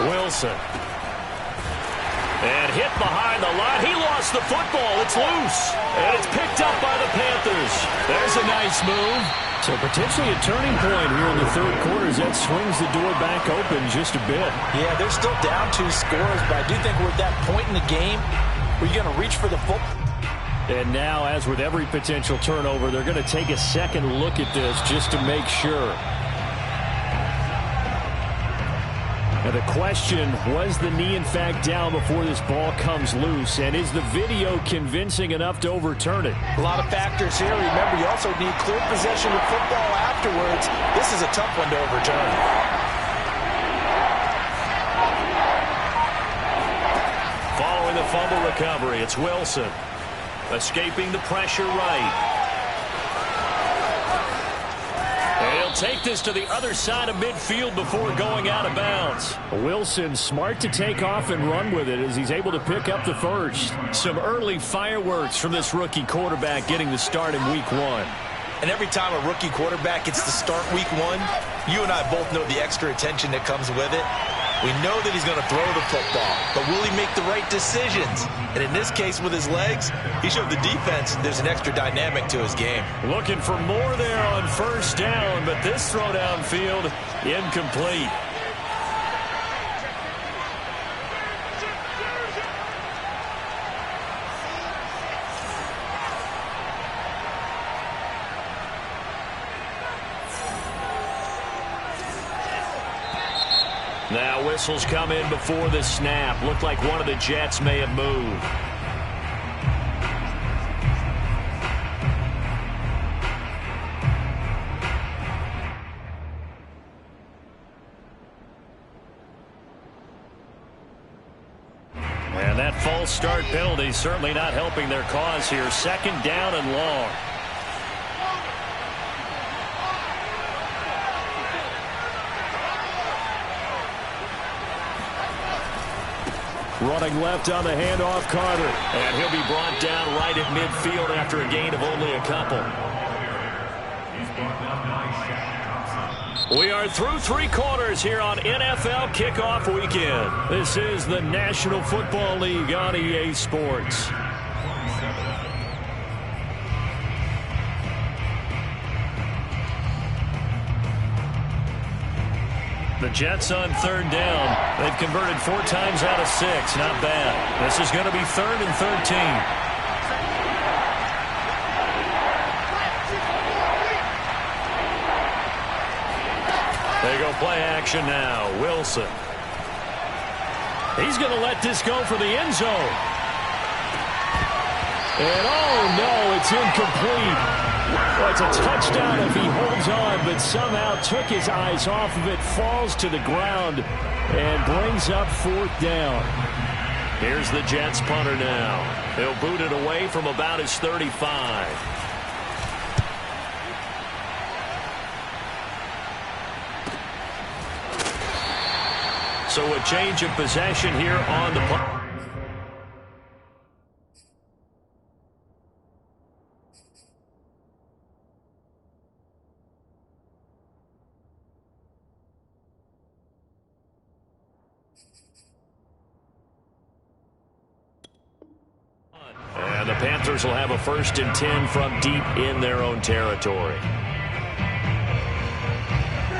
Wilson. And hit behind the line. He lost the football. It's loose. And it's picked up by the Panthers. There's a nice move. So potentially a turning point here in the 3rd quarter as that swings the door back open just a bit. Yeah, they're still down 2 scores, but I do think we're at that point in the game where you're going to reach for the football. And now, as with every potential turnover, they're going to take a second look at this just to make sure. Now the question, was the knee in fact down before this ball comes loose? And is the video convincing enough to overturn it? A lot of factors here. Remember, you also need clear possession of football afterwards. This is a tough one to overturn. Following the fumble recovery, it's Wilson. Escaping the pressure right. And he'll take this to the other side of midfield before going out of bounds. Wilson smart to take off and run with it as he's able to pick up the first. Some early fireworks from this rookie quarterback getting the start in week 1. And every time a rookie quarterback gets to start week 1, you and I both know the extra attention that comes with it. We know that he's going to throw the football, but will he make the right decisions? And in this case, with his legs, he showed the defense there's an extra dynamic to his game. Looking for more there on 1st down, but this throw downfield incomplete. Now whistles come in before the snap. Looked like one of the Jets may have moved. And that false start penalty certainly not helping their cause here. 2nd down and long. Running left on the handoff, Carter. And he'll be brought down right at midfield after a gain of only a couple. We are through 3 quarters here on NFL Kickoff Weekend. This is the National Football League on EA Sports. The Jets on 3rd down. They've converted 4 times out of 6. Not bad. This is going to be 3rd and 13. They go play action now. Wilson. He's going to let this go for the end zone. And oh no, it's incomplete. Well, it's a touchdown if he holds on, but somehow took his eyes off of it, falls to the ground, and brings up 4th down. Here's the Jets punter now. He'll boot it away from about his 35. So a change of possession here on the punt. And the Panthers will have a 1st and 10 from deep in their own territory.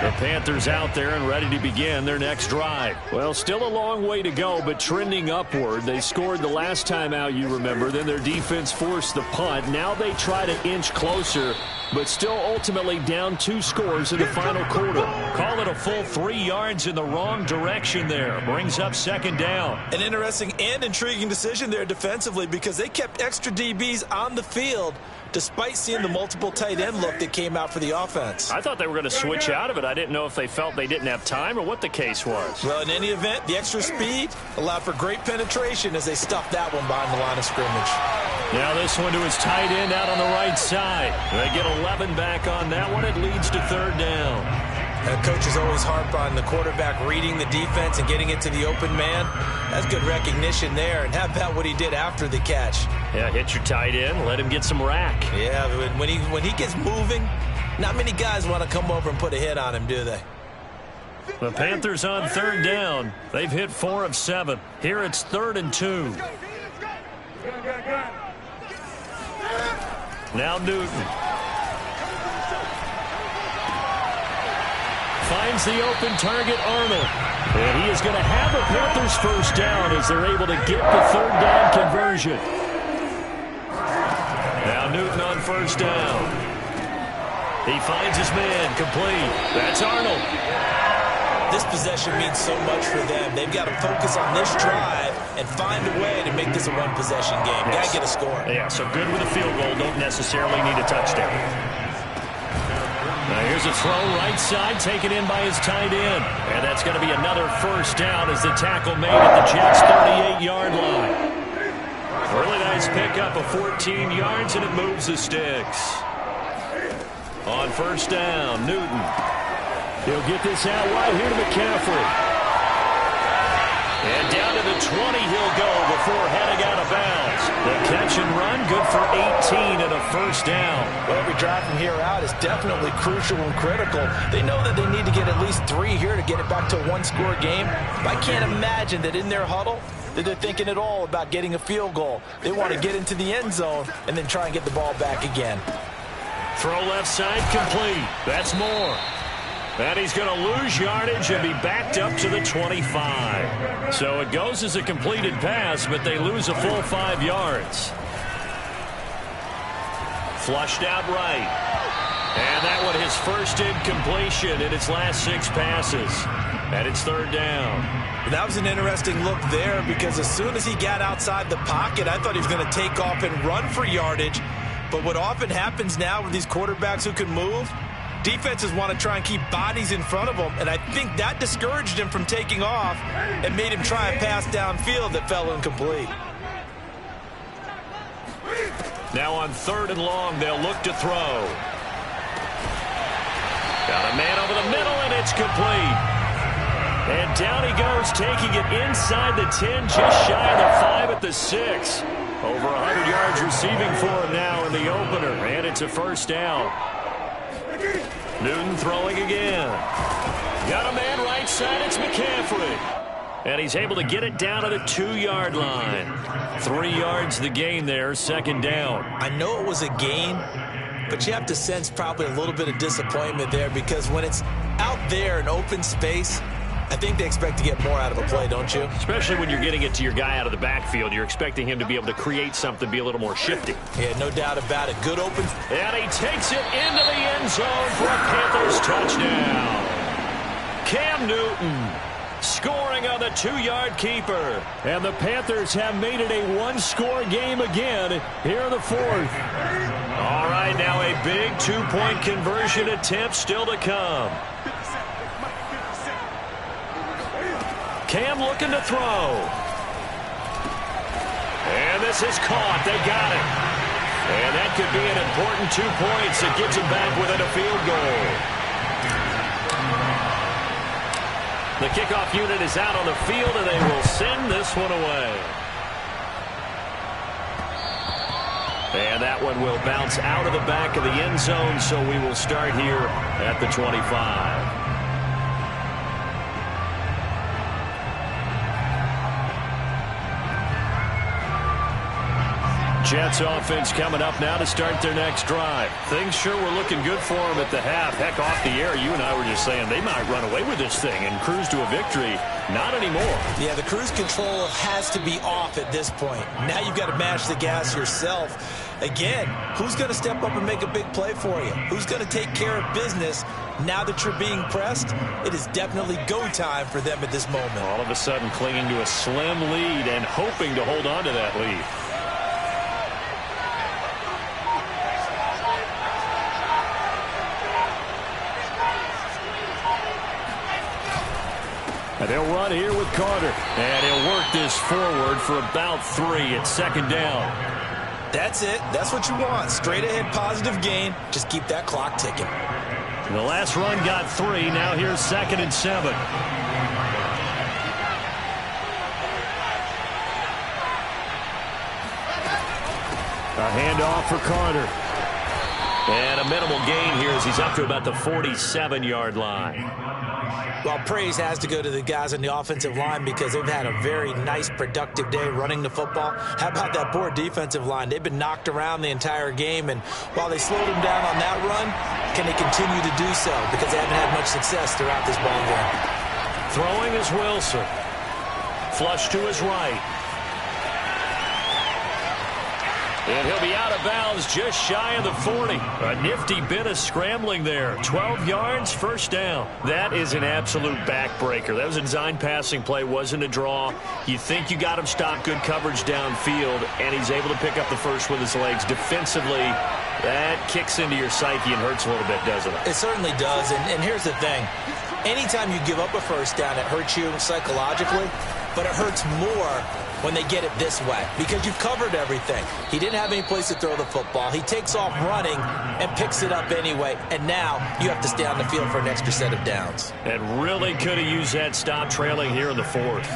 The Panthers out there and ready to begin their next drive. Well, still a long way to go, but trending upward. They scored the last time out, you remember. Then their defense forced the punt. Now they try to inch closer, but still ultimately down 2 scores in the final quarter. Call it a full 3 yards in the wrong direction there. Brings up 2nd down. An interesting and intriguing decision there defensively because they kept extra DBs on the field despite seeing the multiple tight end look that came out for the offense. I thought they were going to switch out of it. I didn't know if they felt they didn't have time or what the case was. Well, in any event, the extra speed allowed for great penetration as they stuffed that one behind the line of scrimmage. Now this one to his tight end out on the right side. They get 11 back on that one. It leads to 3rd down. Coaches always harp on the quarterback reading the defense and getting it to the open man. That's good recognition there. And how about what he did after the catch? Yeah, hit your tight end, let him get some rack. Yeah, when he gets moving, not many guys want to come over and put a hit on him, do they? The Panthers on third down. They've hit 4 of 7. Here it's 3rd and 2. Now Newton. Finds the open target, Arnold. And he is going to have a Panthers first down as they're able to get the 3rd down conversion. Now Newton on first down. He finds his man, complete. That's Arnold. This possession means so much for them. They've got to focus on this drive and find a way to make this a one-possession game. Yes. Got to get a score. Yeah, so good with a field goal. Don't necessarily need a touchdown. Now here's a throw right side taken in by his tight end. And that's going to be another first down as the tackle made at the Jets' 38-yard line. Really nice pickup of 14 yards, and it moves the sticks. On first down, Newton. He'll get this out wide here to McCaffrey. And down to the 20 he'll go before heading out of bounds. The catch and run, good for 18 and a first down. Well, every drive from here out is definitely crucial and critical. They know that they need to get at least 3 here to get it back to a one-score game. But I can't imagine that in their huddle that they're thinking at all about getting a field goal. They want to get into the end zone and then try and get the ball back again. Throw left side complete. That's Moore. And he's going to lose yardage and be backed up to the 25. So it goes as a completed pass, but they lose a full 5 yards. Flushed out right. And that one his first incompletion in its last 6 passes. And it's 3rd down. That was an interesting look there because as soon as he got outside the pocket, I thought he was going to take off and run for yardage. But what often happens now with these quarterbacks who can move, defenses want to try and keep bodies in front of them, and I think that discouraged him from taking off and made him try a pass downfield that fell incomplete. Now on 3rd and long, they'll look to throw. Got a man over the middle, and it's complete. And down he goes, taking it inside the 10, just shy of the 5 at the 6. Over 100 yards receiving for him now in the opener, and it's a first down. Newton throwing again. Got a man right side, it's McCaffrey. And he's able to get it down to the 2-yard line. 3 yards the gain there, 2nd down. I know it was a gain, but you have to sense probably a little bit of disappointment there because when it's out there in open space, I think they expect to get more out of a play, don't you? Especially when you're getting it to your guy out of the backfield. You're expecting him to be able to create something, be a little more shifty. Yeah, no doubt about it. Good open. And he takes it into the end zone for a Panthers touchdown. Cam Newton scoring on the 2-yard keeper. And the Panthers have made it a 1-score game again here in the 4th. All right, now a big 2-point conversion attempt still to come. Cam looking to throw. And this is caught. They got it. And that could be an important 2 points that gets him back within a field goal. The kickoff unit is out on the field, and they will send this one away. And that one will bounce out of the back of the end zone, so we will start here at the 25. Jets offense coming up now to start their next drive. Things sure were looking good for them at the half. Heck, off the air, you and I were just saying they might run away with this thing and cruise to a victory. Not anymore. Yeah, the cruise control has to be off at this point. Now you've got to mash the gas yourself. Again, who's going to step up and make a big play for you? Who's going to take care of business now that you're being pressed? It is definitely go time for them at this moment. All of a sudden clinging to a slim lead and hoping to hold on to that lead. And they'll run here with Carter. And he'll work this forward for about 3 at 2nd down. That's it. That's what you want. Straight ahead positive gain. Just keep that clock ticking. And the last run got 3. Now here's 2nd and 7. A handoff for Carter. And a minimal gain here as he's up to about the 47-yard line. Well, praise has to go to the guys on the offensive line because they've had a very nice, productive day running the football. How about that poor defensive line? They've been knocked around the entire game, and while they slowed them down on that run, can they continue to do so? Because they haven't had much success throughout this ball game. Throwing is Wilson. Flush to his right. And he'll be out of bounds just shy of the 40. A nifty bit of scrambling there. 12 yards, first down. That is an absolute backbreaker. That was a design passing play, wasn't a draw. You think you got him stopped, good coverage downfield, and he's able to pick up the first with his legs. Defensively, that kicks into your psyche and hurts a little bit, doesn't it? It certainly does, and here's the thing. Anytime you give up a first down, it hurts you psychologically, but it hurts more when they get it this way because you've covered everything. He didn't have any place to throw the football. He takes off running and picks it up anyway, and now you have to stay on the field for an extra set of downs. And really could have used that stop trailing here in the fourth.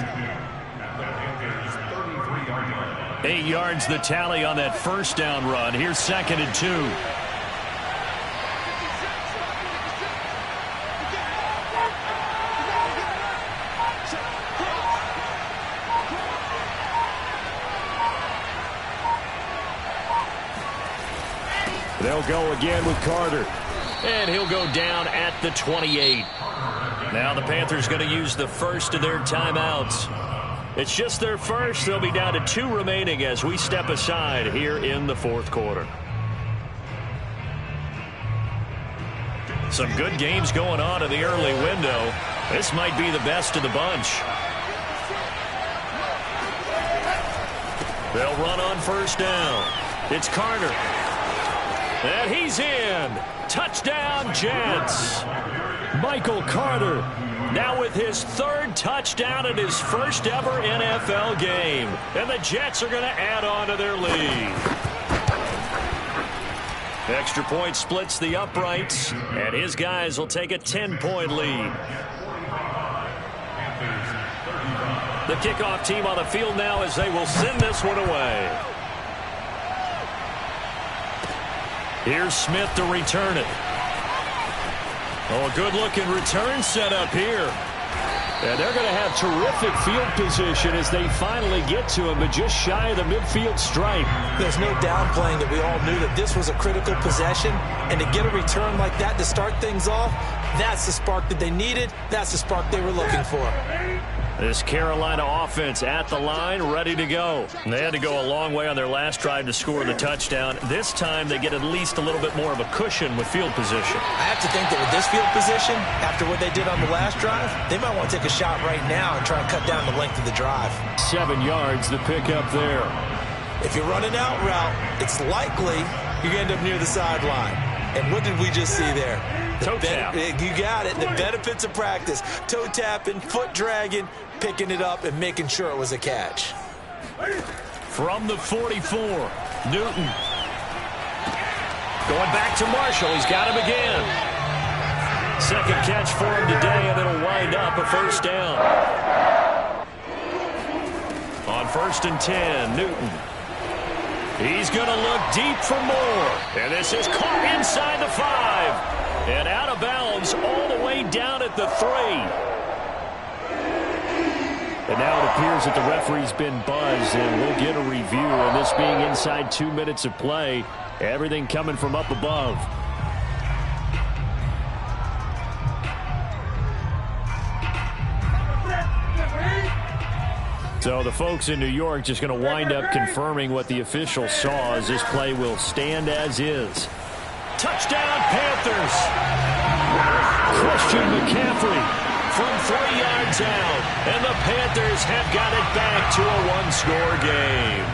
8 yards the tally on that first down run. Here's 2nd and 2. They'll go again with Carter. And he'll go down at the 28. Now the Panthers going to use the first of their timeouts. It's just their first. They'll be down to 2 remaining as we step aside here in the fourth quarter. Some good games going on in the early window. This might be the best of the bunch. They'll run on first down. It's Carter. And he's in. Touchdown, Jets. Michael Carter now with his 3rd touchdown in his first ever NFL game. And the Jets are going to add on to their lead. Extra point splits the uprights, and his guys will take a 10-point lead. The kickoff team on the field now as they will send this one away. Here's Smith to return it. Oh, a good-looking return set up here. And they're going to have terrific field position as they finally get to him, but just shy of the midfield stripe. There's no downplaying that we all knew that this was a critical possession, and to get a return like that to start things off, that's the spark that they needed. That's the spark they were looking for. This Carolina offense at the line, ready to go. And they had to go a long way on their last drive to score the touchdown. This time they get at least a little bit more of a cushion with field position. I have to think that with this field position, after what they did on the last drive, they might want to take a shot right now and try and cut down the length of the drive. 7 yards, the pickup there. If you're running out route, it's likely you're going to end up near the sideline. And what did we just see there? Toe tap. You got it. The benefits of practice. Toe tapping, foot dragging, picking it up, and making sure it was a catch. From the 44, Newton. Going back to Marshall. He's got him again. 2nd catch for him today, and it'll wind up a first down. On 1st and 10, Newton. He's going to look deep for more. And this is caught inside the 5. And out of bounds all the way down at the 3. And now it appears that the referee's been buzzed, and we'll get a review. And this being inside 2 minutes of play, everything coming from up above. So the folks in New York just going to wind up confirming what the official saw as this play will stand as is. Touchdown, Panthers! Christian McCaffrey from 3 yards out. And the Panthers have got it back to a 1-score game.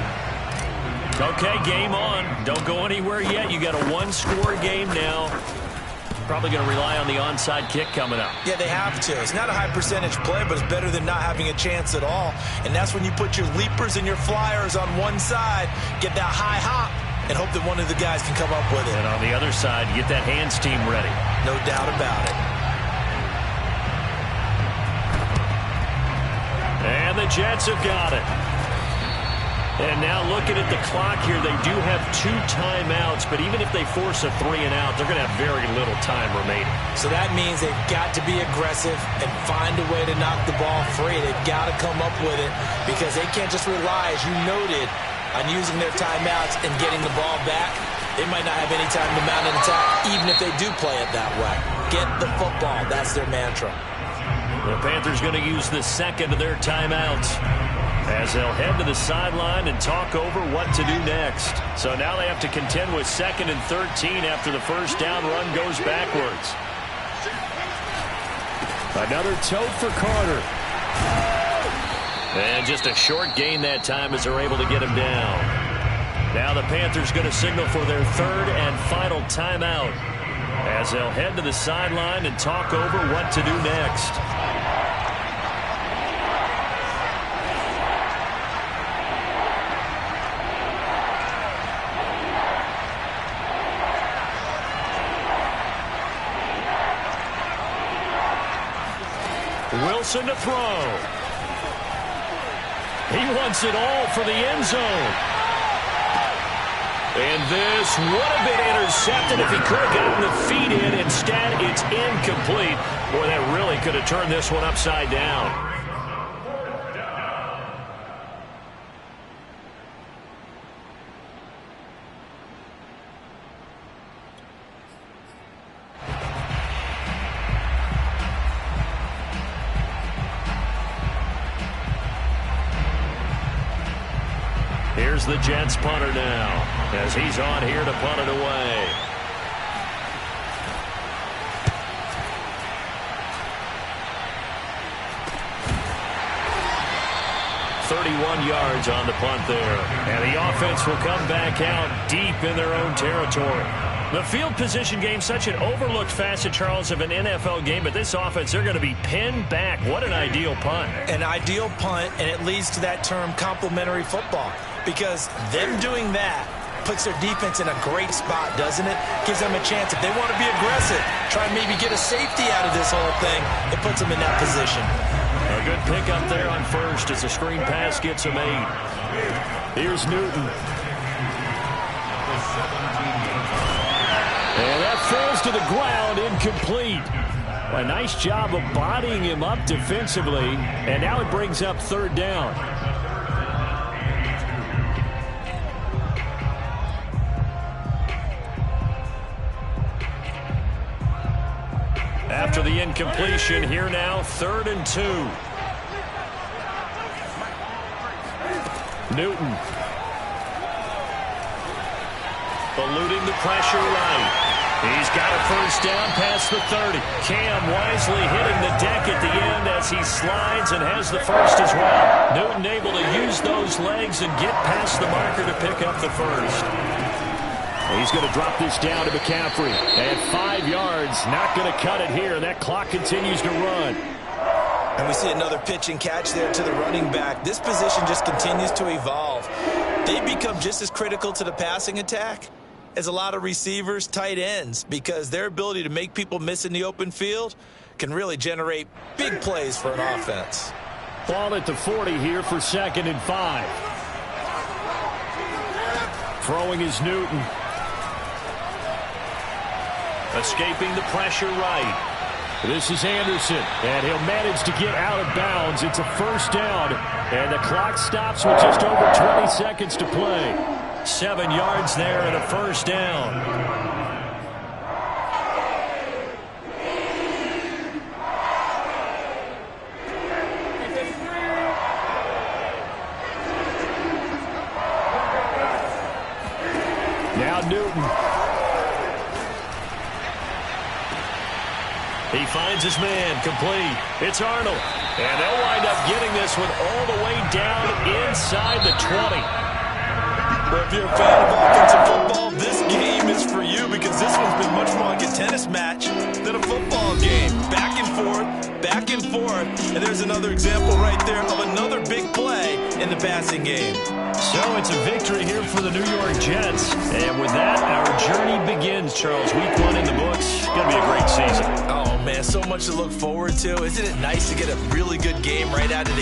Okay, game on. Don't go anywhere yet. You got a 1-score game now. Probably going to rely on the onside kick coming up. Yeah, they have to. It's not a high percentage play, but it's better than not having a chance at all. And that's when you put your leapers and your flyers on one side, get that high hop, and hope that one of the guys can come up with it. And on the other side, get that hands team ready. No doubt about it. And the Jets have got it. And now looking at the clock here, they do have 2 timeouts, but even if they force a 3 and out, they're going to have very little time remaining. So that means they've got to be aggressive and find a way to knock the ball free. They've got to come up with it because they can't just rely, as you noted, on using their timeouts and getting the ball back. They might not have any time to mount an attack, even if they do play it that way. Get the football. That's their mantra. The Panthers going to use the second of their timeouts as they'll head to the sideline and talk over what to do next. So now they have to contend with 2nd and 13 after the first down run goes backwards. Another tote for Carter. And just a short gain that time as they're able to get him down. Now the Panthers going to signal for their 3rd and final timeout as they'll head to the sideline and talk over what to do next. Wilson to throw. He wants it all for the end zone. And this would have been intercepted if he could have gotten the feet in. Instead, it's incomplete. Boy, that really could have turned this one upside down. Here's the Jets punter now as he's on here to punt it away. .31 yards on the punt there. And the offense will come back out deep in their own territory. The field position game, such an overlooked facet, Charles, of an NFL game, but this offense, they're going to be pinned back. What an ideal punt. An ideal punt, and it leads to that term complementary football. Because them doing that puts their defense in a great spot, doesn't it? Gives them a chance. If they want to be aggressive, try and maybe get a safety out of this whole thing, it puts them in that position. A good pickup there on first as the screen pass gets a made. Here's Newton. And that falls to the ground, incomplete. A nice job of bodying him up defensively, and now it brings up 3rd down. After the incompletion, here now, 3rd and 2. Newton. Eluding the pressure right. He's got a first down past the 30. Cam wisely hitting the deck at the end as he slides and has the first as well. Newton able to use those legs and get past the marker to pick up the first. He's going to drop this down to McCaffrey. And 5 yards, not going to cut it here. That clock continues to run. And we see another pitch and catch there to the running back. This position just continues to evolve. They become just as critical to the passing attack as a lot of receivers, tight ends, because their ability to make people miss in the open field can really generate big plays for an offense. Ball at the 40 here for 2nd and 5. Throwing is Newton. Escaping the pressure right. This is Anderson, and he'll manage to get out of bounds. It's a first down, and the clock stops with just over 20 seconds to play. 7 yards there and a first down. Now Newton. He finds his man, complete. It's Arnold. And they'll wind up getting this one all the way down inside the 20. Well, if you're a fan of offensive football, this game is for you because this one's been much more like a tennis match than a football game. Back and forth, and there's another example right there of another big play in the passing game. So it's a victory here for the New York Jets. And with that, our journey begins, Charles. Week 1 in the books. Going to be a great season. Oh, man, so much to look forward to. Isn't it nice to get a really good game right out of the